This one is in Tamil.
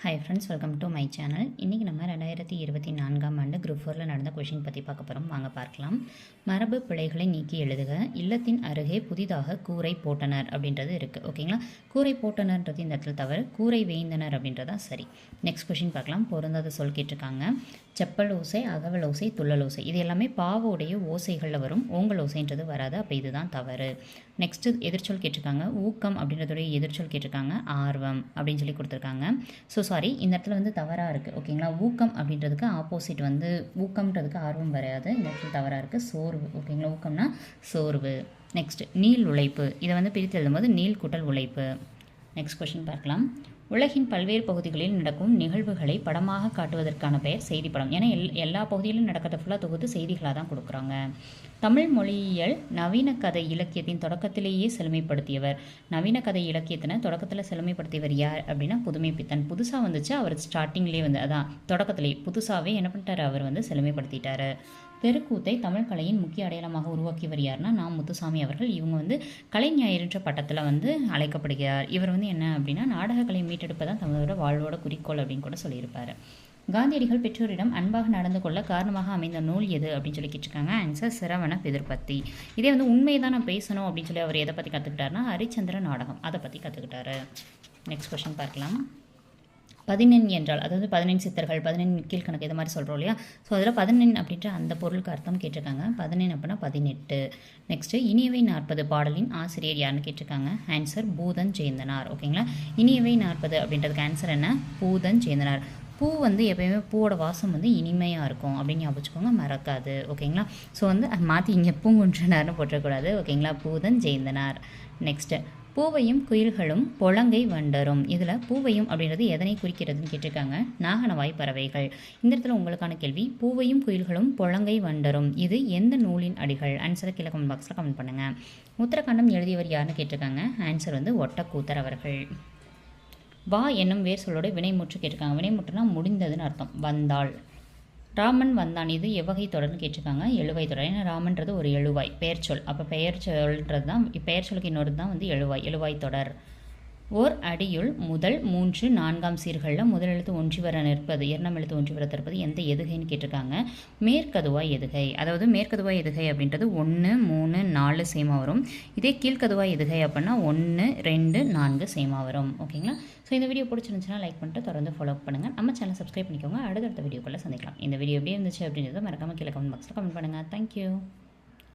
Hi friends, welcome to my channel. இன்றைக்கி நம்ம 2024ஆம் ஆண்டு குரூப் 4ல் நடந்த கொஷின் பற்றி பார்க்க போகிறோம். வாங்க பார்க்கலாம். மரபு பிழைகளை நீக்கி எழுதுக. இல்லத்தின் அருகே புதிதாக கூரை போட்டனர் அப்படின்றது இருக்குது. ஓகேங்களா? கூரை போட்டனர்ன்றது இந்த இடத்துல தவறு. கூரை வேய்ந்தனர் அப்படின்றதான் சரி. நெக்ஸ்ட் கொஷின் பார்க்கலாம். பொருந்தாத சொல் கேட்டிருக்காங்க. செப்பல் ஓசை, அகவல் ஓசை, துள்ளல் ஓசை, இது எல்லாமே பாவோடைய ஓசைகளில் வரும். ஓங்கல் ஓசைன்றது வராது. அப்போ இதுதான் தவறு. நெக்ஸ்ட்டு எதிர்ச்சொல் கேட்டிருக்காங்க. ஊக்கம் அப்படின்றதுடைய எதிர்ச்சொல் கேட்டிருக்காங்க. ஆர்வம் அப்படின்னு சொல்லி கொடுத்துருக்காங்க. சாரி, இந்த இடத்துல வந்து தவறாக இருக்குது. ஓகேங்களா? ஊக்கம் அப்படின்றதுக்கு ஆப்போசிட் வந்து ஊக்கம்ன்றதுக்கு ஆர்வம் வராது. இந்த இடத்துல தவறாக இருக்குது. சோர்வு. ஓகேங்களா? ஊக்கம்னா சோர்வு. நெக்ஸ்ட் நீள் உழைப்பு, இதை வந்து பிரித்து எழுதும்போது நீள் கூட்டல் உழைப்பு. நெக்ஸ்ட் கொஷின் பார்க்கலாம். உலகின் பல்வேறு பகுதிகளில் நடக்கும் நிகழ்வுகளை படமாக காட்டுவதற்கான பெயர் செய்தி படம். ஏன்னா எல்லா பகுதியிலும் நடக்கிறத ஃபுல்லாக தொகுத்து செய்திகளாக தான் கொடுக்குறாங்க. தமிழ் மொழியியல் நவீன கதை இலக்கியத்தின் தொடக்கத்திலேயே செழுமைப்படுத்தியவர். நவீன கதை இலக்கியத்தினை தொடக்கத்தில் செழுமைப்படுத்தியவர் யார் அப்படின்னா புதுமை பித்தன். புதுசாக வந்துச்சு, அவர் ஸ்டார்டிங்லேயே வந்து அதான் தொடக்கத்திலே புதுசாகவே என்ன பண்ணிட்டார், அவர் வந்து செழுமைப்படுத்திட்டார். தெருக்கூத்தை தமிழ் கலையின் முக்கிய அடையாளமாக உருவாக்கியவர் யாருன்னா நாம் முத்துசாமி அவர்கள். இவங்க வந்து கலைஞாயிறுன்ற பட்டத்தில் வந்து அழைக்கப்படுகிறார். இவர் வந்து என்ன அப்படின்னா நாடக கலை மீட்டெடுப்பதான் தமிழோட வாழ்வோட குறிக்கோள் அப்படின்னு கூட சொல்லியிருப்பார். காந்தியடிகள் பெற்றோரிடம் அன்பாக நடந்து கொள்ள காரணமாக அமைந்த நூல் எது அப்படின்னு சொல்லி கேட்டிருக்காங்க. ஆன்சர் சிரவண பிதிர்பத்தி. இதே வந்து உண்மையை தான் நான் பேசணும் அப்படின்னு சொல்லி அவர் எதை பற்றி கற்றுக்கிட்டாருன்னா ஹரிச்சந்திர நாடகம், அதை பற்றி கற்றுக்கிட்டாரு. நெக்ஸ்ட் கொஸ்டின் பார்க்கலாம். 11 என்றால், அதாவது 11 சித்தர்கள், 11 கீழ்கணக்கு இது மாதிரி சொல்கிறோம் இல்லையா? ஸோ அதில் 11 அப்படின்ற அந்த பொருளுக்கு அர்த்தம் கேட்டிருக்காங்க. 11 அப்படின்னா 18. நெக்ஸ்ட்டு இனியவை 40 பாடலின் ஆசிரியர் யாருன்னு கேட்டிருக்காங்க. ஆன்சர் பூதன் ஜெயந்தனார். ஓகேங்களா? இனியவை 40 அப்படின்றதுக்கு ஆன்சர் என்ன? பூதன் ஜெயந்தனார். பூ வந்து எப்போயுமே பூவோட வாசம் வந்து இனிமையாக இருக்கும் அப்படின்னு ஞாபகம் வச்சுக்கோங்க, மறக்காது. ஓகேங்களா? ஸோ வந்து மாற்றி இங்கே பூங்குன்றனார்னு போட்டக்கூடாது. ஓகேங்களா? பூதன் ஜெயந்தனார். நெக்ஸ்ட்டு பூவையும் குயில்களும் பொலங்கை வண்டரும். இதில் பூவையும் அப்படின்றது எதனை குறிக்கிறதுன்னு கேட்டிருக்காங்க. நாகனவாய் பறவைகள். இந்த இடத்துல உங்களுக்கான கேள்வி, பூவையும் குயில்களும் பொலங்கை வண்டரும், இது எந்த நூலின் அடிகள்? ஆன்சரை கீழே கமெண்ட் பாக்ஸில் கமெண்ட் பண்ணுங்கள். உத்தரகாண்டம் எழுதியவர் யாருன்னு கேட்டிருக்காங்க. ஆன்சர் வந்து ஒட்டக்கூத்தர் அவர்கள். வா என்னும் வேர் சொல்லோட வினைமுற்று கேட்டிருக்காங்க. வினைமுற்றுனா முடிந்ததுன்னு அர்த்தம். வந்தாள். ராமன் வந்தான், இது எவ்வகை தொடர்னு கேட்டிருக்காங்க. எழுவாய் தொடர். ஏன்னா ராமன்றது ஒரு எழுவாய், பெயர் சொல். அப்போ பெயர் சொல்கிறது தான், பெயர் சொல்லுக்கு இன்னொரு தான் வந்து எழுவாய், எழுவாய் தொடர். ஓர் அடியுள் முதல் 3 4 சீர்களில் முதல் எழுத்து ஒன்றி வர நிற்பது, இரண்டாம் எழுத்து ஒன்றி வர தற்பது எந்த எதுகைன்னு கேட்டிருக்காங்க. மேற்கதுவாய் எதுகை. அதாவது மேற்கதுவாய் எதுகை அப்படின்றது 1 3 4 சேமாக வரும். இதே கீழ்கதுவாய் எதுகை அப்படின்னா 1 2 4 சேமாக வரும். ஓகேங்களா? ஸோ இந்த வீடியோ பிடிச்சிருந்துச்சுன்னா லைக் பண்ணிட்டு தொடர்ந்து ஃபாலோ பண்ணுங்கள். நம்ம சேனல் சப்ஸ்கிரைப் பண்ணிக்கோங்க. அடுத்தடுத்த வீடியோக்குள்ளே சந்திக்கலாம். இந்த வீடியோ எப்படி இருந்துச்சு அப்படின்றத மறக்காமல் கீழே கமெண்ட் பாக்ஸில் கமெண்ட் பண்ணுங்கள். தேங்க்யூ.